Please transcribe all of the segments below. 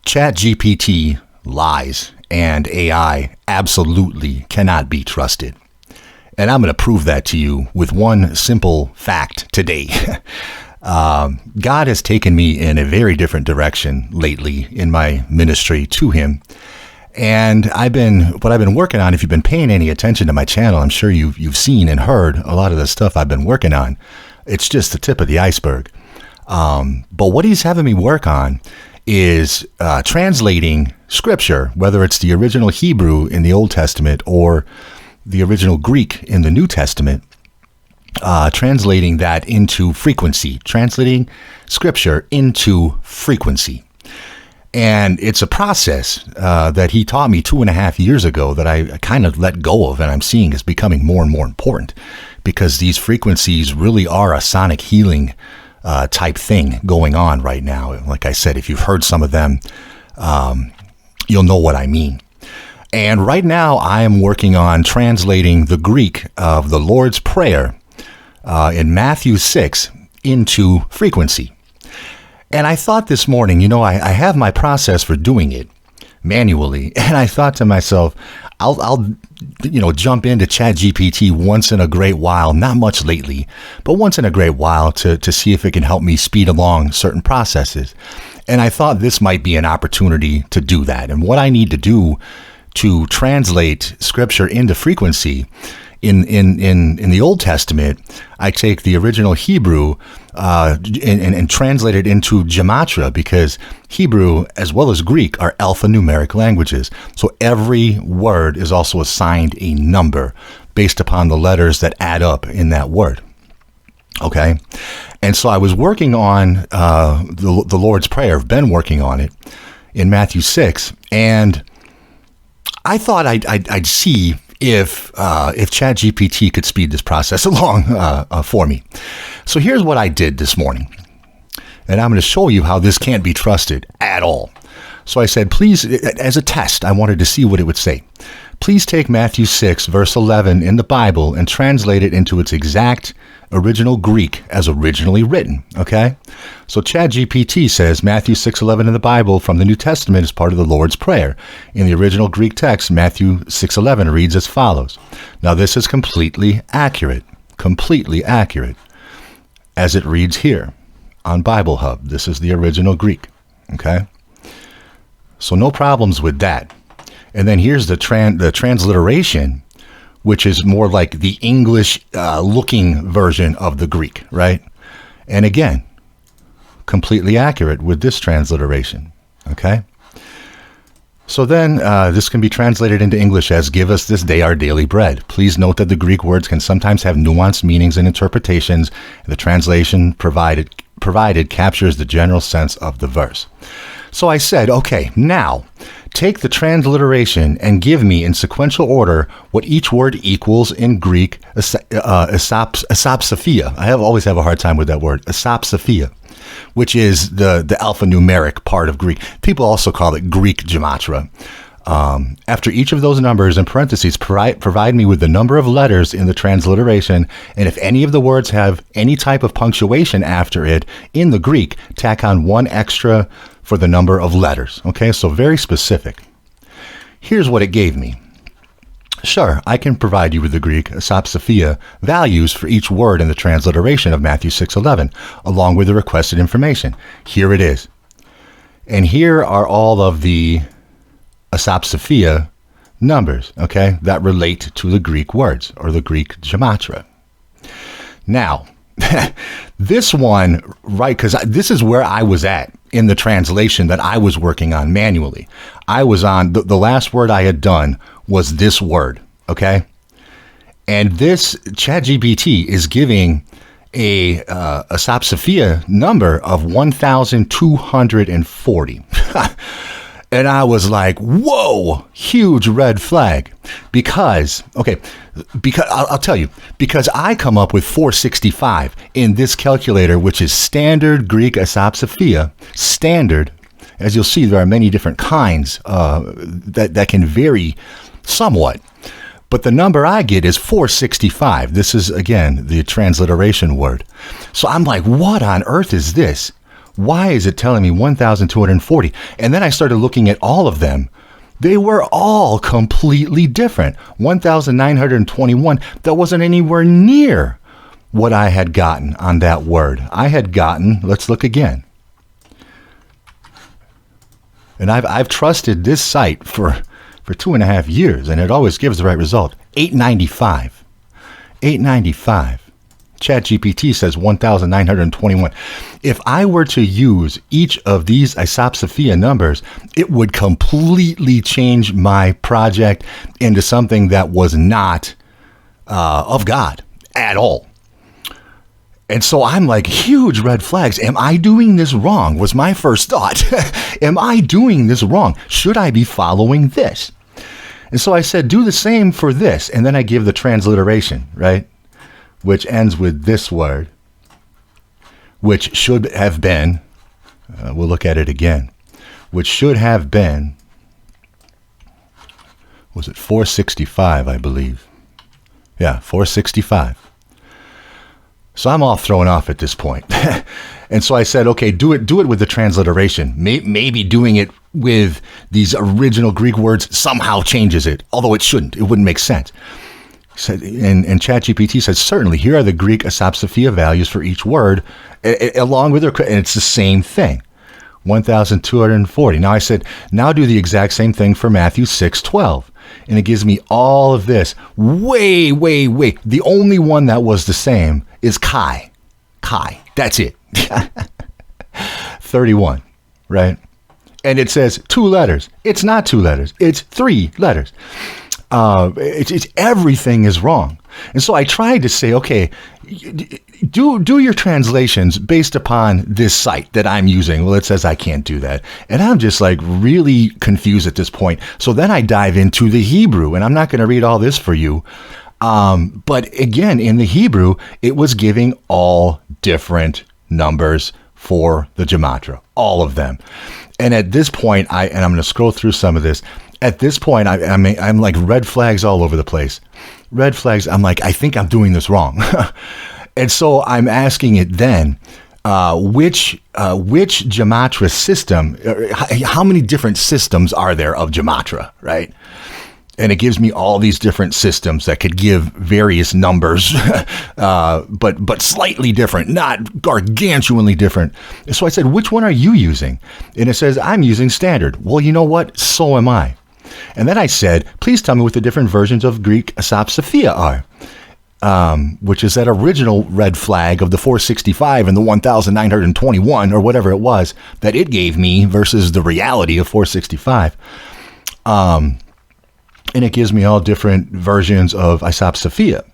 ChatGPT lies, and AI absolutely cannot be trusted. And I'm going to prove that to you with one simple fact today. God has taken me in a very different direction lately in my ministry to him. And what I've been working on, if you've been paying any attention to my channel, I'm sure you've seen and heard a lot of the stuff I've been working on. It's just the tip of the iceberg. But what he's having me work on is translating scripture, whether it's the original Hebrew in the Old Testament or the original Greek in the New Testament, translating that into frequency, translating scripture into frequency. And it's a process that he taught me 2.5 years ago that I kind of let go of, and I'm seeing is becoming more and more important because these frequencies really are a sonic healing type thing going on right now. Like I said, if you've heard some of them, you'll know what I mean. And right now I am working on translating the Greek of the Lord's Prayer in Matthew 6 into frequency. And I thought this morning, I have my process for doing it manually. And I thought to myself, I'll jump into ChatGPT once in a great while, not much lately, but once in a great while to see if it can help me speed along certain processes. And I thought this might be an opportunity to do that. And what I need to do to translate scripture into frequency in the Old Testament, I take the original Hebrew and translate it into gematria, because Hebrew as well as Greek are alphanumeric languages. So every word is also assigned a number based upon the letters that add up in that word. Okay. And so I was working on the Lord's Prayer. I've been working on it in Matthew 6, and I thought I'd see if ChatGPT could speed this process along for me. So here's what I did this morning, and I'm going to show you how this can't be trusted at all. So I said, please, as a test, I wanted to see what it would say. Please take Matthew 6, verse 11 in the Bible and translate it into its exact original Greek as originally written. Okay? So ChatGPT says Matthew 6:11 in the Bible from the New Testament is part of the Lord's Prayer. In the original Greek text, Matthew 6:11 reads as follows. Now this is completely accurate as it reads here on Bible Hub. This is the original Greek. Okay? So no problems with that. And then here's the transliteration, which is more like the English looking version of the Greek, right? And again, completely accurate with this transliteration, okay? So then this can be translated into English as, give us this day our daily bread. Please note that the Greek words can sometimes have nuanced meanings and interpretations. The translation provided captures the general sense of the verse. So I said, okay, now take the transliteration and give me in sequential order what each word equals in Greek, isopsophia. I always have a hard time with that word, isopsophia, which is the alphanumeric part of Greek. People also call it Greek gematria. After each of those numbers in parentheses, provide me with the number of letters in the transliteration, and if any of the words have any type of punctuation after it in the Greek, tack on one extra for the number of letters. Okay, so very specific. Here's what it gave me. Sure, I can provide you with the Greek isopsophia values for each word in the transliteration of Matthew 6:11, along with the requested information. Here it is. And here are all of the isopsophia numbers, okay, that relate to the Greek words or the Greek gematria. Now, this one, right, because this is where I was at in the translation that I was working on manually. I was on, the last word I had done was this word, okay? And this ChatGPT is giving a isopsophia number of 1,240. And I was like, whoa, huge red flag. Because I'll tell you, because I come up with 465 in this calculator, which is standard Greek isopsophia. Standard, as you'll see, there are many different kinds that can vary somewhat. But the number I get is 465. This is, again, the transliteration word. So I'm like, what on earth is this? Why is it telling me 1,240? And then I started looking at all of them. They were all completely different. 1,921, that wasn't anywhere near what I had gotten on that word. I had gotten, let's look again. And I've trusted this site for 2.5 years, and it always gives the right result. 895. 895. ChatGPT says 1,921. If I were to use each of these Isopsophia numbers, it would completely change my project into something that was not of God at all. And so I'm like, huge red flags. Am I doing this wrong? Was my first thought. Am I doing this wrong? Should I be following this? And so I said, do the same for this. And then I give the transliteration, right? Which ends with this word, which should have been, we'll look at it again, which should have been, was it 465, I believe? Yeah, 465. So I'm all thrown off at this point. And so I said, okay, do it with the transliteration. Maybe doing it with these original Greek words somehow changes it, although it shouldn't. It wouldn't make sense. And ChatGPT says, certainly, here are the Greek Isopsophia values for each word, along with their, and it's the same thing, 1,240. Now I said, now do the exact same thing for Matthew 6:12. And it gives me all of this. Way. The only one that was the same is Chi. That's it. 31, right? And it says 2 letters. It's not 2 letters. It's 3 letters. It's everything is wrong. And so I tried to say, okay, do your translations based upon this site that I'm using. Well, it says I can't do that. And I'm just like really confused at this point. So then I dive into the Hebrew, and I'm not going to read all this for you. But again, in the Hebrew, it was giving all different numbers for the gematria, all of them. And at this point, I'm going to scroll through some of this. At this point, I'm like red flags all over the place. Red flags. I'm like, I think I'm doing this wrong. And so I'm asking it then, which gematria system, how many different systems are there of gematria, right? And it gives me all these different systems that could give various numbers, but slightly different, not gargantuanly different. So I said, which one are you using? And it says, I'm using standard. Well, you know what? So am I. And then I said, please tell me what the different versions of Greek Isopsophia are, which is that original red flag of the 465 and the 1,921 or whatever it was that it gave me versus the reality of 465. And it gives me all different versions of Isopsophia.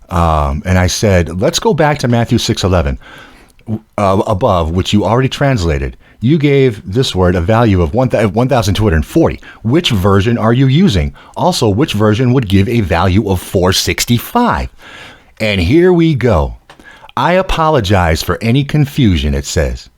And I said, let's go back to Matthew 6:11 above, which you already translated. You gave this word a value of 1,240. Which version are you using? Also, which version would give a value of 465? And here we go. I apologize for any confusion, it says.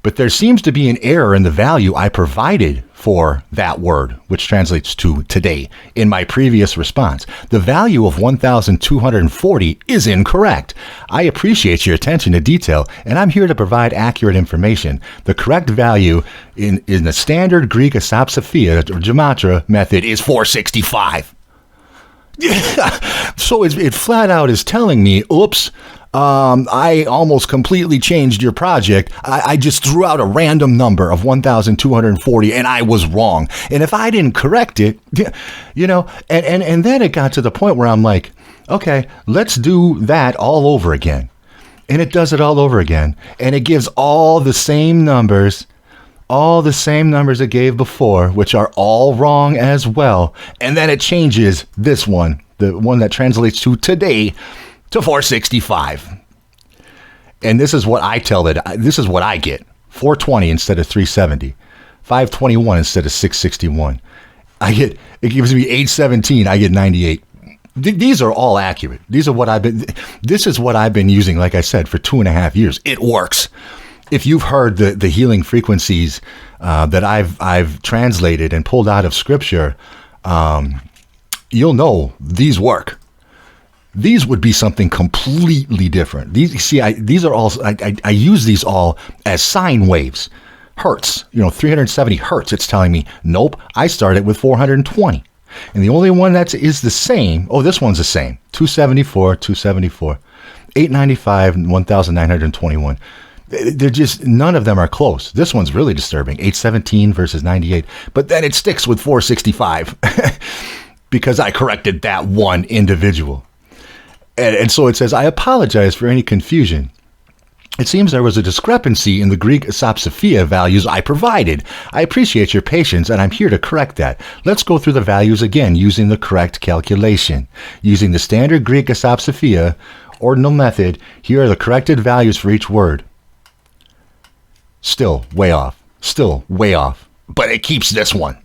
But there seems to be an error in the value I provided for that word, which translates to today, in my previous response. The value of 1,240 is incorrect. I appreciate your attention to detail, and I'm here to provide accurate information. The correct value in the standard Greek Isopsophia or gematria method is 465. So it flat out is telling me, oops, I almost completely changed your project. I just threw out a random number of 1,240 and I was wrong. And if I didn't correct it, and then it got to the point where I'm like, okay, let's do that all over again. And it does it all over again. And it gives all the same numbers it gave before, which are all wrong as well. And then it changes this one, the one that translates to today, to 465. And this is what I tell it. This is what I get. 420 instead of 370. 521 instead of 661. It gives me 817. I get 98. These are all accurate. This is what I've been using, like I said, for 2.5 years. It works. If you've heard the healing frequencies that I've translated and pulled out of scripture, you'll know these work. these would be something completely different. I use these all as sine waves. Hertz, 370 hertz. It's telling me, nope, I started with 420. And the only one that is the same, this one's the same, 274, 895, 1921. They're just, none of them are close. This one's really disturbing, 817 versus 98. But then it sticks with 465 because I corrected that one individual. And so it says, I apologize for any confusion. It seems there was a discrepancy in the Greek isopsophia values I provided. I appreciate your patience, and I'm here to correct that. Let's go through the values again using the correct calculation. Using the standard Greek isopsophia ordinal method, here are the corrected values for each word. Still way off. But it keeps this one.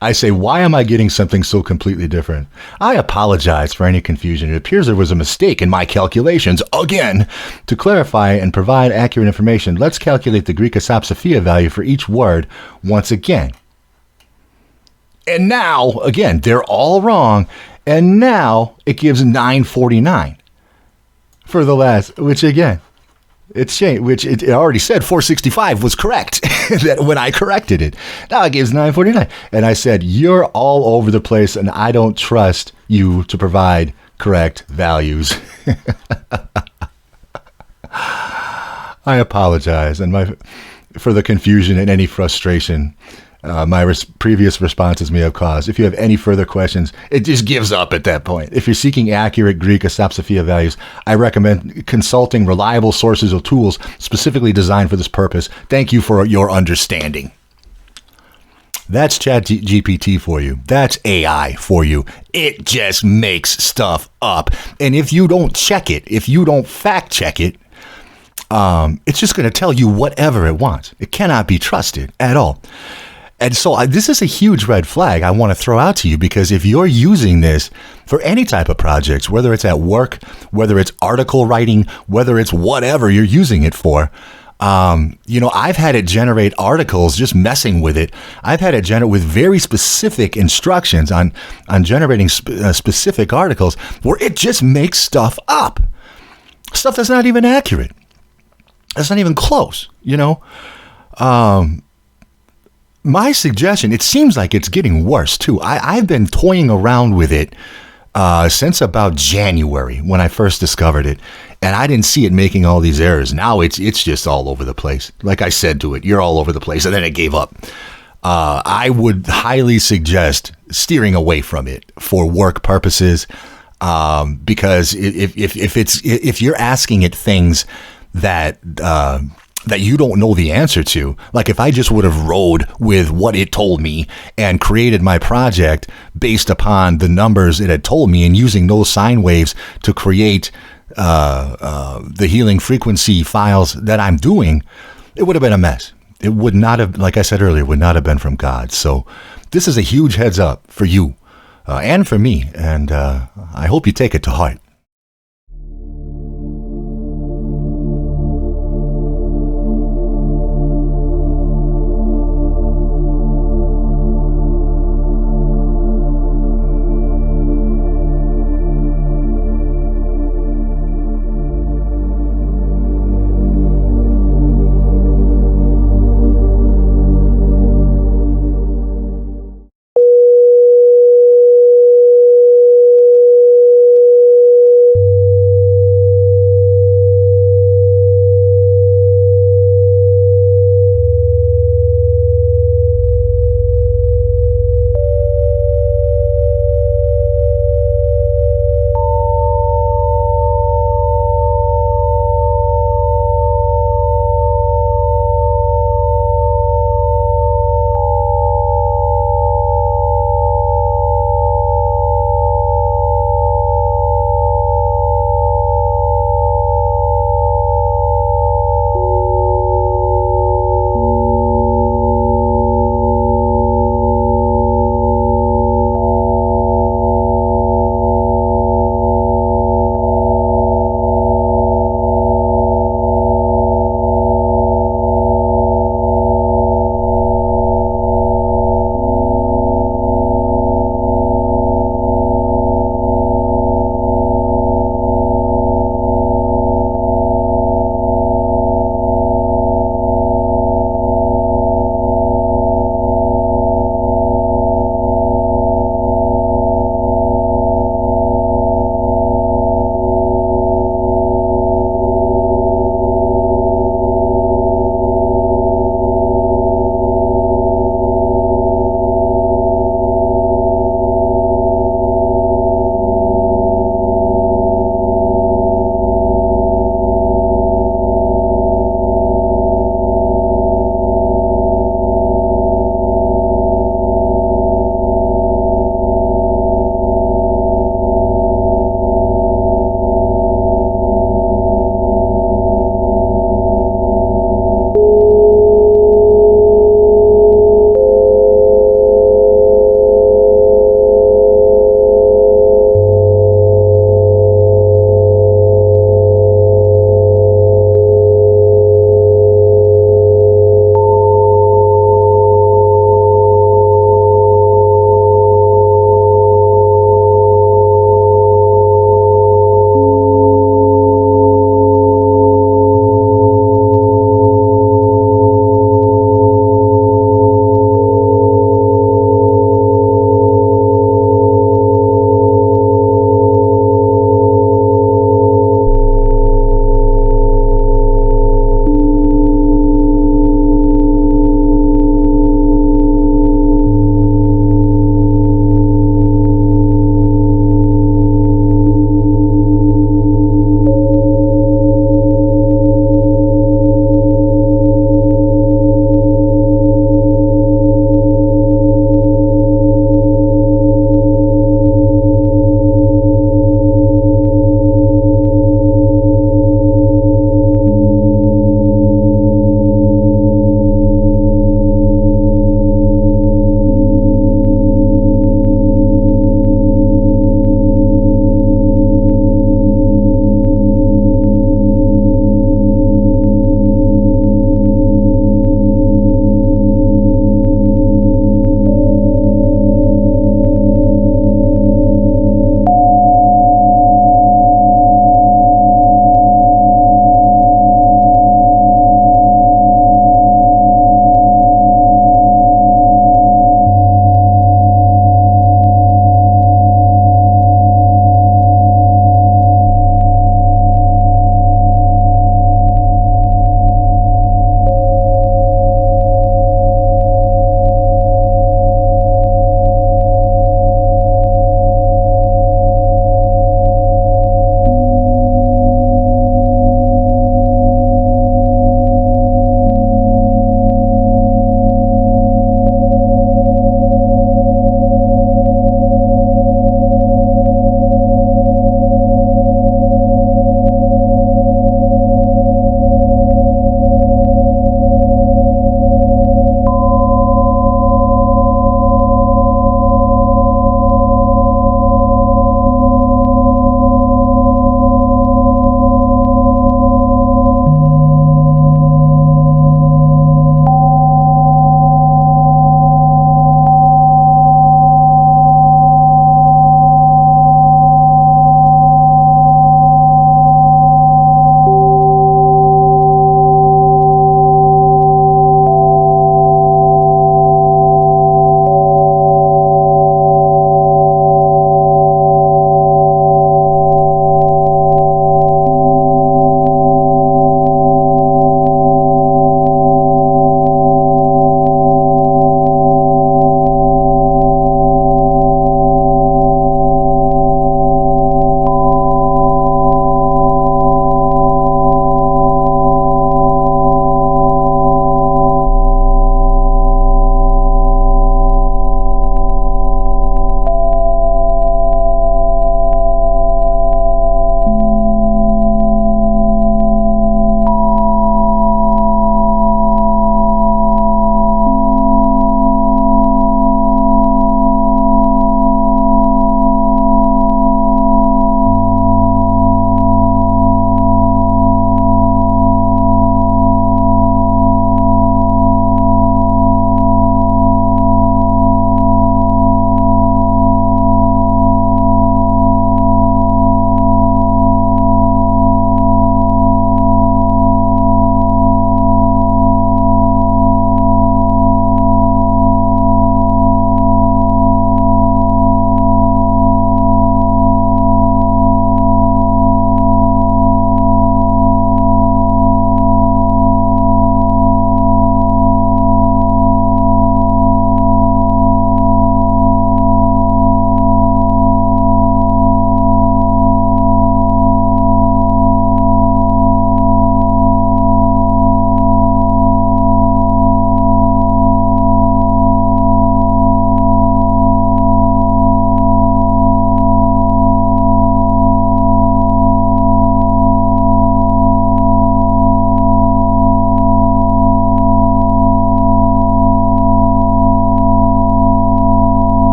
I say, why am I getting something so completely different? I apologize for any confusion. It appears there was a mistake in my calculations. Again, to clarify and provide accurate information, let's calculate the Greek isopsophia value for each word once again. And now, again, they're all wrong. And now it gives 949 for the last, which again, it's changed, which it already said 465 was correct that when I corrected it. Now it gives 949. And I said, you're all over the place and I don't trust you to provide correct values. I apologize for the confusion and any frustration my previous responses may have caused. If you have any further questions, it just gives up at that point. If you're seeking accurate Greek isopsophia values, I recommend consulting reliable sources of tools specifically designed for this purpose. Thank you for your understanding. That's ChatGPT for you. That's AI for you. It just makes stuff up. And if you don't check it, if you don't fact check it, it's just going to tell you whatever it wants. It cannot be trusted at all. And so this is a huge red flag I want to throw out to you, because if you're using this for any type of projects, whether it's at work, whether it's article writing, whether it's whatever you're using it for, I've had it generate articles just messing with it. I've had it generate with very specific instructions on generating specific articles where it just makes stuff up. Stuff that's not even accurate. That's not even close, My suggestion, it seems like it's getting worse too. I've been toying around with it since about January when I first discovered it, and I didn't see it making all these errors. Now it's just all over the place. Like I said to it, you're all over the place, and then it gave up. I would highly suggest steering away from it for work purposes, because if you're asking it things that you don't know the answer to. Like if I just would have rode with what it told me and created my project based upon the numbers it had told me and using those sine waves to create the healing frequency files that I'm doing, it would have been a mess. It would not have, like I said earlier, would not have been from God. So this is a huge heads up for you and for me. And I hope you take it to heart.